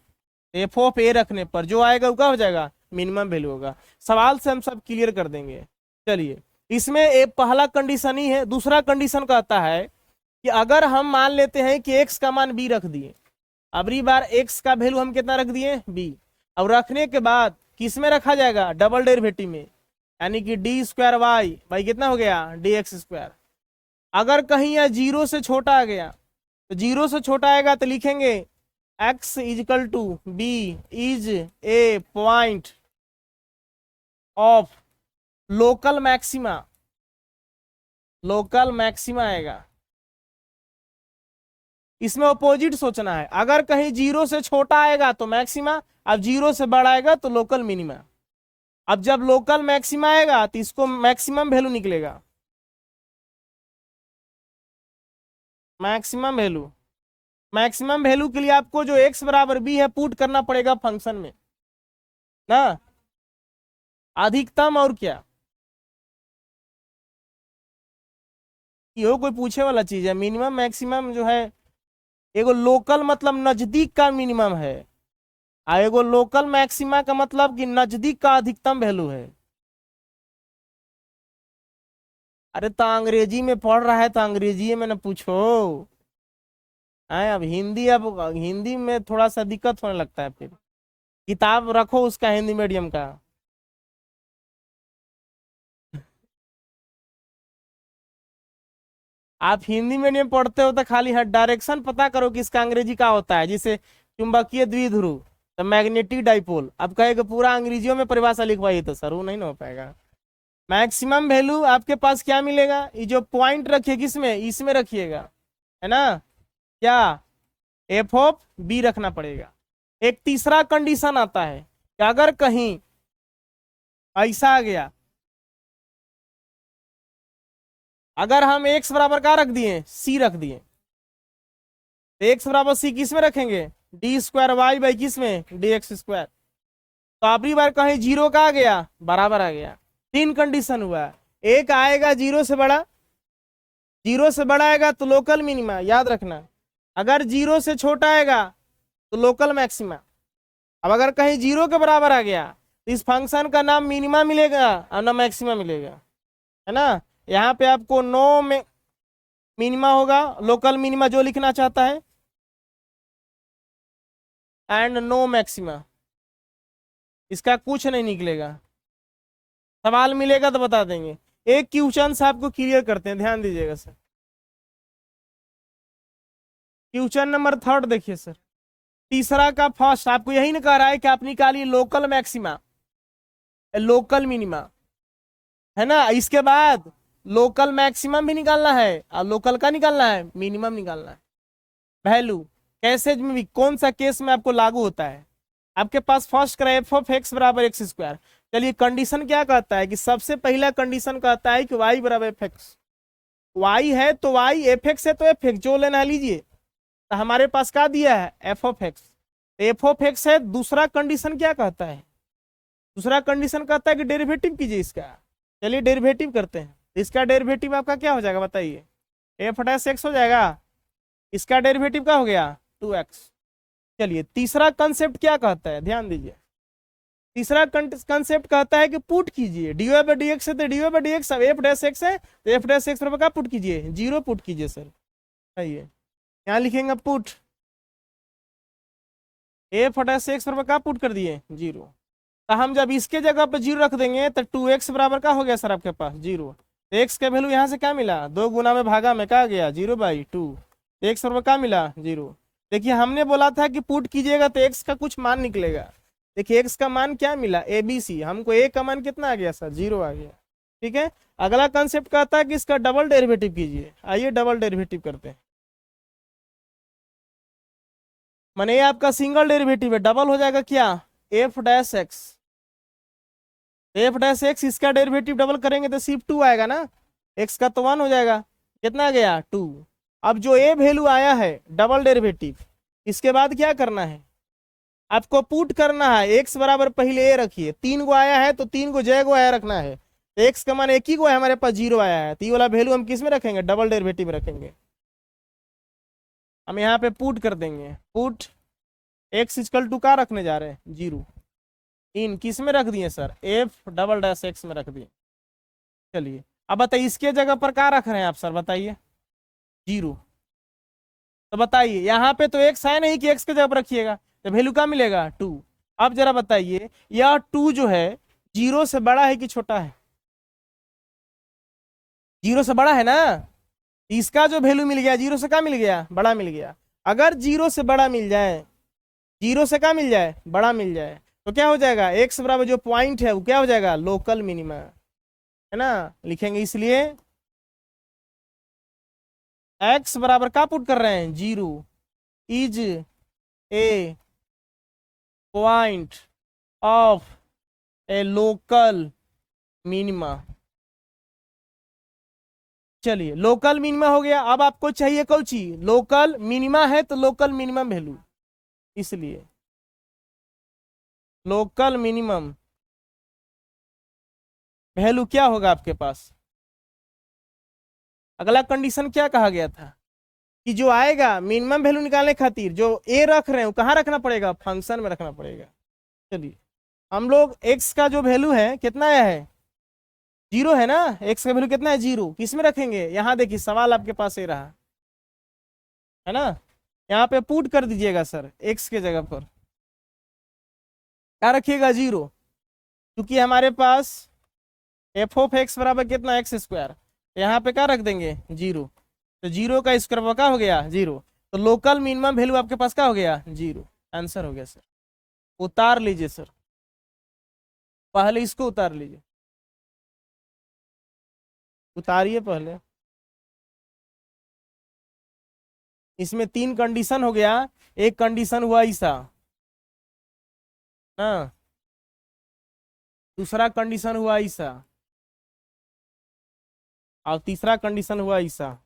एफ ऑफ ए रखने पर जो आएगा वो क्या हो जाएगा मिनिमम वैल्यू होगा। सवाल से हम सब क्लियर कर देंगे। चलिए इसमें एक पहला कंडीशन ही है। दूसरा कंडीशन कहता है कि अगर हम मान लेते हैं कि एक्स का मान बी रख दिए, अबरी बार एक्स का वैल्यू हम कितना रख दिए बी, अब रखने के बाद किस में रखा जाएगा डबल डेरिवेटिव में, यानी कि डी स्क्वायर वाई भाई कितना हो गया डी एक्स स्क्वायर। अगर कहीं यह 0 से छोटा आ गया तो 0 से छोटा आएगा तो लिखेंगे x equal to b is a point of local maxima. Local maxima आएगा, इसमें अपोजिट सोचना है। अगर कहीं 0 से छोटा आएगा तो मैक्सिमा, अब 0 से बड़ा आएगा तो लोकल मिनिमा। अब जब लोकल मैक्सिमा आएगा तो इसको मैक्सिमम वैल्यू निकलेगा। मैक्सिमम वैल्यू, मैक्सिमम वैल्यू के लिए आपको जो x बराबर b है पुट करना पड़ेगा फंक्शन में ना, अधिकतम और क्या ये कोई पूछे वाला चीज है। मिनिमम मैक्सिमम जो है एगो लोकल मतलब नजदीक का मिनिमम है, एगो लोकल मैक्सिमा का मतलब कि नजदीक का अधिकतम वैल्यू है। अरे तो अंग्रेजी में पढ़ रहा है तो अंग्रेजी में ना पूछो है। अब हिंदी में थोड़ा सा दिक्कत होने लगता है। फिर किताब रखो उसका हिंदी मीडियम का। आप हिंदी मीडियम पढ़ते हो तो खाली हर डायरेक्शन पता करो कि इसका अंग्रेजी का होता है। जैसे चुंबकीय द्विध्रुव तो मैग्नेटिक डाइपोल, अब कहेगा पूरा अंग्रेजियों में परिभाषा लिखवाइए तो सर वो नहीं ना हो पाएगा। मैक्सिमम वैल्यू आपके पास क्या मिलेगा, ये जो पॉइंट रखिए किसमें इसमें रखिएगा है ना, क्या एफ ऑफ बी रखना पड़ेगा। एक तीसरा कंडीशन आता है कि अगर कहीं ऐसा आ गया, अगर हम x बराबर क्या रख दिए c रख दिए, तो x बराबर c किस में रखेंगे डी स्क्वायर वाई बाई किस में डी एक्स स्क्वायर। तो अगली बार कहीं 0 का आ गया बराबर आ गया। 3 कंडीशन हुआ, एक आएगा 0 से बड़ा, 0 से बड़ा आएगा तो लोकल मिनिमा याद रखना, अगर 0 से छोटा आएगा तो लोकल मैक्सिमा। अब अगर कहीं 0 के बराबर आ गया तो इस फंक्शन का नाम मिनिमा मिलेगा और ना मैक्सिमा मिलेगा। है ना। यहाँ पे आपको नो में मिनिमा होगा, लोकल मिनिमा जो लिखना चाहता है, एंड नो मैक्सिमा, इसका कुछ नहीं निकलेगा। सवाल मिलेगा तो बता देंगे। एक क्वेश्चन से आपको क्लियर करते हैं, ध्यान दीजिएगा सर। क्वेश्चन नंबर 3 देखिए सर, तीसरा का फर्स्ट आपको यही ना कह रहा है कि आप निकालिए लोकल मैक्सिमा, लोकल मिनिमा, है ना। इसके बाद लोकल मैक्सिमम भी निकालना है और लोकल का निकालना है, मिनिमम निकालना है। वैल्यू कैसे में भी कौन सा केस में आपको लागू होता है। आपके पास फर्स्ट करा एफ ऑफ एक्स बराबर एक्स स्क्वायर। चलिए कंडीशन क्या कहता है कि सबसे पहला कंडीशन कहता है कि वाई बराबर एफ एक्स, वाई है तो वाई, एफ एक्स है तो एफ एक्स, जो लेना है लीजिए। तो हमारे पास क्या दिया है, f of x, F of x है। दूसरा कंडीशन क्या कहता है, दूसरा कंडीशन कहता है कि डेरिवेटिव कीजिए इसका। चलिए डेरिवेटिव करते हैं। इसका डेरिवेटिव आपका क्या हो जाएगा बताइए, एफ डैश एक्स हो जाएगा। इसका डेरिवेटिव क्या हो गया, 2x। चलिए तीसरा कंसेप्ट क्या कहता है, ध्यान दीजिए। तीसरा कंसेप्ट कहता है कि पुट कीजिए, dy बाई डी एक्स है तो dy बाई डी एक्स, अब एफ डैश एक्स है तो एफ डैश एक्स पर क्या पुट कीजिए, 0 पुट कीजिए सर। आइए यहाँ लिखेंगे पुट एफ डैश एक्स पर क्या पुट कर दिए, 0। तो हम जब इसके जगह पर 0 रख देंगे तो 2x बराबर क्या हो गया सर आपके पास, 0। तो एक्स का वैल्यू यहाँ से क्या मिला, 2 गुना में भागा में क्या गया, 0/2। एक्स पर क्या मिला, 0। देखिए हमने बोला था कि पुट कीजिएगा तो एक्स का कुछ मान निकलेगा। देखिए एक्स का मान क्या मिला, ABC, हमको ए का मान कितना आ गया सर, 0 आ गया। ठीक है, अगला कंसेप्ट कहता है कि इसका डबल डेरिवेटिव कीजिए। आइए डबल डेरिवेटिव करते हैं। माने ये आपका सिंगल डेरिवेटिव है, डबल हो जाएगा क्या, F dash x, F dash x, इसका डेरिवेटिव डबल करेंगे तो सिर्फ 2 आएगा ना, एक्स का तो 1 हो जाएगा। कितना आ गया, 2। अब जो ए वैल्यू आया है डबल डेरिवेटिव, इसके बाद क्या करना है, आपको पुट करना है। एक्स बराबर पहले ए रखिए, 3 गो आया है तो 3 गो जय गो आया रखना है। तो एक्स का मान एक ही गो है, हमारे पास 0 आया है, तो ये वाला वैल्यू हम किस में रखेंगे, डबल डेरिवेटिव में रखेंगे। हम यहाँ पे पुट कर देंगे, पुट एक्स इक्वल टू का रखने जा रहे हैं, 0 इन किस में रख दिए sir, F double dash x में रख दिए। चलिए अब बताइए इसके जगह पर क्या रख रहे हैं आप सर, बताइए 0। तो बताइए यहाँ पे तो एक्स है नहीं कि एक्स के जगह पर रखिएगा, तो वैल्यू क्या मिलेगा, 2। अब जरा बताइए यह 2 जो है 0 से बड़ा है कि छोटा है, 0 से बड़ा है ना। इसका जो वैल्यू मिल गया 0 से क्या मिल गया, बड़ा मिल गया। अगर 0 से बड़ा मिल जाए, 0 से क्या मिल जाए, बड़ा मिल जाए, तो क्या हो जाएगा, एक्स बराबर जो पॉइंट है वो क्या हो जाएगा, लोकल मिनिमा, है ना। लिखेंगे इसलिए एक्स बराबर क्या पुट कर रहे हैं, 0 is a point of A local minima. चलिए लोकल मिनिमा हो गया। अब आपको चाहिए कौन चीज, लोकल मिनिमा है तो लोकल मिनिमम वैल्यू, इसलिए लोकल मिनिमम वैल्यू क्या होगा आपके पास। अगला कंडीशन क्या कहा गया था कि जो आएगा मिनिमम वैल्यू निकालने खातिर जो ए रख रहे हैं वो कहाँ रखना पड़ेगा, फंक्शन में रखना पड़ेगा। चलिए हम लोग एक्स का जो वैल्यू है कितना आया है, 0 है ना, एक्स का वैल्यू कितना है, 0, किस में रखेंगे, यहाँ देखिए सवाल आपके पास ये रहा, है ना। यहाँ पे पुट कर दीजिएगा सर, एक्स के जगह पर क्या रखिएगा, 0, क्योंकि हमारे पास एफ ऑफ एक्स बराबर कितना, एक्स स्क्वायर, यहाँ पे क्या रख देंगे, 0। तो 0 का स्क्वायर क्या हो गया, 0। तो लोकल मिनिमम वैल्यू आपके पास क्या हो गया, 0। आंसर हो गया सर। उतार लीजिए सर, पहले इसको उतार लीजिए, उतारिए पहले। इसमें 3 कंडीशन हो गया, एक कंडीशन हुआ ऐसा ना, दूसरा कंडीशन हुआ ऐसा, और तीसरा कंडीशन हुआ ऐसा।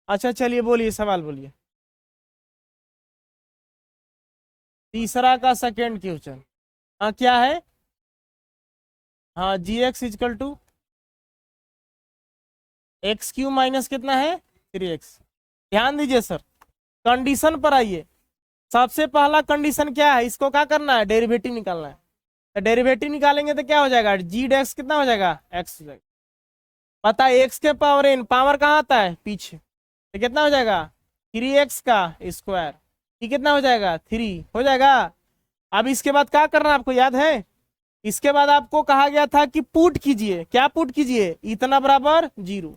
अच्छा चलिए बोलिए, सवाल बोलिए। तीसरा का सेकेंड क्वेश्चन, हाँ क्या है, हाँ जी x equal to x Q minus कितना है, 3x। ध्यान दीजिए सर, कंडीशन पर आइए, सबसे पहला कंडीशन क्या है, इसको क्या करना है, डेरिवेटिव निकालना है। तो डेरिवेटिव निकालेंगे तो क्या हो जाएगा, जी डेक्स कितना हो जाएगा, एक्स हो जाएगा। पता है एक्स के पावर एन, पावर कहाँ आता है पीछे, तो कितना हो जाएगा 3x का स्क्वायर, ये कितना हो जाएगा 3 हो जाएगा। अब इसके बाद क्या करना आपको याद है, इसके बाद आपको कहा गया था कि पुट कीजिए, क्या पुट कीजिए, इतना बराबर 0।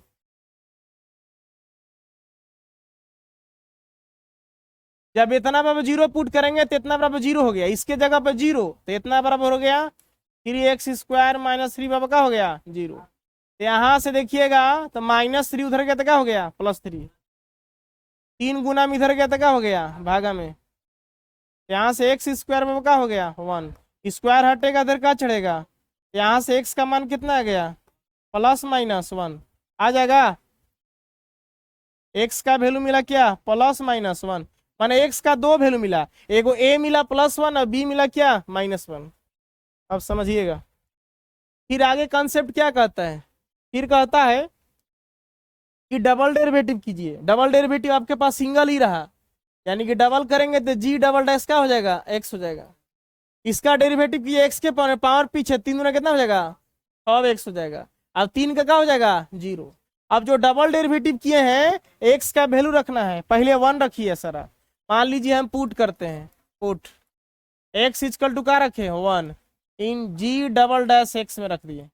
जब इतना बराबर 0 पुट करेंगे तो इतना बराबर 0 हो गया, इसके जगह पर 0 तो इतना बराबर हो गया 3x² माइनस 3 बराबर का हो गया 0। तो यहां से देखिएगा तो -3 उधर गया तो क्या हो गया +3, 3 गुना में इधर गया तो क्या हो गया भागा में, यहाँ से x² में क्या हो गया 1, स्क्वायर हटेगा इधर क्या चढ़ेगा, यहाँ से x का मान कितना आ गया +-1 आ जाएगा। x का वैल्यू मिला क्या +-1, माने x का दो वैल्यू मिला, एगो a मिला +1 और b मिला क्या -1। अब समझिएगा फिर आगे कॉन्सेप्ट क्या कहता है, फिर कहता है कि डबल डेरिवेटिव कीजिए। डबल डेरिवेटिव आपके पास सिंगल ही रहा, यानी कि डबल करेंगे तो जी डबल डैश का हो जाएगा x हो जाएगा। इसका डेरिवेटिव कीजिए x के पावर पीछे 3 गुना कितना हो जाएगा 6x हो जाएगा। अब 3 का क्या हो जाएगा 0। अब जो डबल डेरिवेटिव किए हैं x का वैल्यू रखना है, पहले 1 रखिए सारा। मान लीजिए हम पुट करते हैं, पुट x इक्वल टू क्या रखे 1 इन जी डबल डैश x में रख दिए,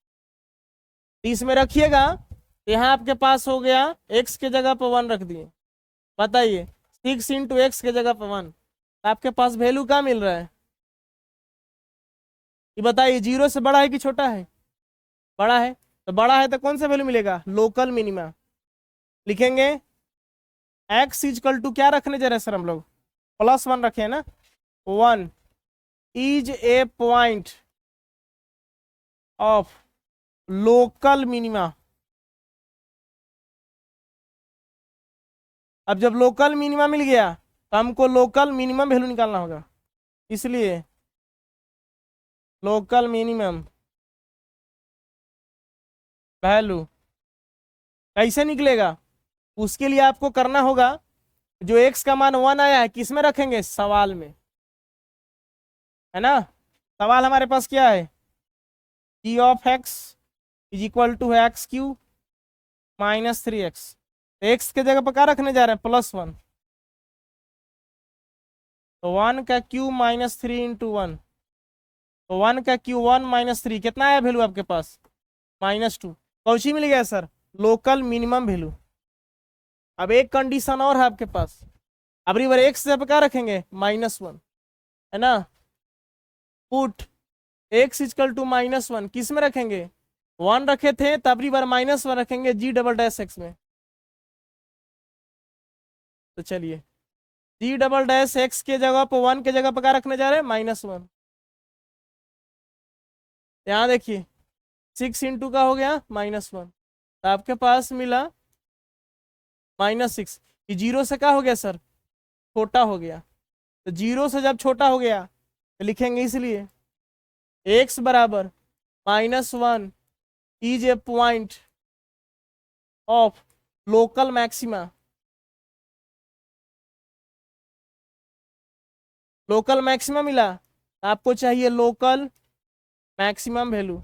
इसमें रखिएगा तो यहाँ आपके पास हो गया x के जगह पर 1 रख दिए। बताइए 6 × x के जगह पर 1, आपके पास वैल्यू क्या मिल रहा है, ये बताइए 0 से बड़ा है कि छोटा है, बड़ा है। तो बड़ा है तो कौन सा वैल्यू मिलेगा, लोकल मिनिमा। लिखेंगे x इक्वल टू क्या रखने जा रहे हैं सर हम लोग +1 रखे हैं ना, 1 is a point of local minima. अब जब लोकल मिनिमा मिल गया तो हमको लोकल मिनिमम वैल्यू निकालना होगा, इसलिए लोकल मिनिमम वैल्यू कैसे निकलेगा, उसके लिए आपको करना होगा जो x का मान 1 आया है किस में रखेंगे, सवाल में, है ना। सवाल हमारे पास क्या है, g of x is equal to x³ minus 3x। x के जगह पर क्या रखने जा रहे हैं +1, तो 1 का क्यूब माइनस 3 × 1, तो 1 का क्यूब 1 - 3 कितना आया वैल्यू आपके पास -2। कौची मिल गया सर, लोकल मिनिमम वैल्यू। अब एक कंडीशन और है आपके पास, अब रिवर x से क्या रखेंगे -1, है ना। पुट x इक्वल टू -1 किस में रखेंगे, 1 रखे थे तब रिवर -1 रखेंगे जी डबल डैश x में। तो चलिए जी डबल डैश x के जगह पर 1 के जगह पर क्या रखने जा रहे हैं -1। यहाँ देखिए 6 × का हो गया -1, तो आपके पास मिला -6। ये 0 से क्या हो गया सर, छोटा हो गया, तो 0 से जब छोटा हो गया तो लिखेंगे इसलिए x बराबर -1 is a point of local maxima. Local maximum मिला, आपको चाहिए local maximum value.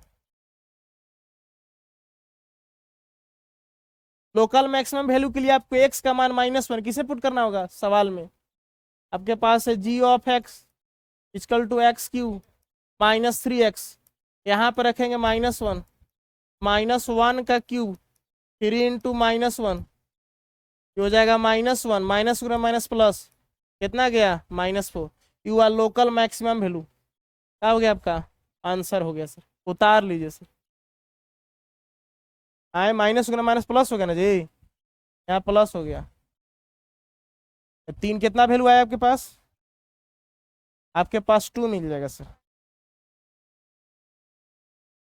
Local maximum value के लिए आपको x का मान -1 किसे पुट करना होगा, सवाल में। आपके पास है g of x equal to x³ minus 3x, यहाँ पर रखेंगे -1, -1 का क्यूब 3 × -1 हो जाएगा -1, माइनस गुना माइनस प्लस कितना गया -4। You are local maximum value क्या हो गया आपका आंसर हो गया सर, उतार लीजिए सर। आए माइनस गुना माइनस प्लस हो गया ना जी, यहाँ प्लस हो गया। 3 कितना वैल्यू आया आपके पास, आपके पास 2 मिल जाएगा सर,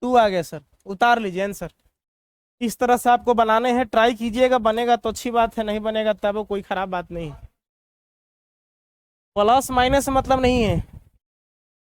2 आ गया सर, उतार लीजिए आंसर। इस तरह से आपको बनाने हैं, ट्राई कीजिएगा, बनेगा तो अच्छी बात है, नहीं बनेगा तब कोई खराब बात नहीं। प्लस माइनस मतलब नहीं है,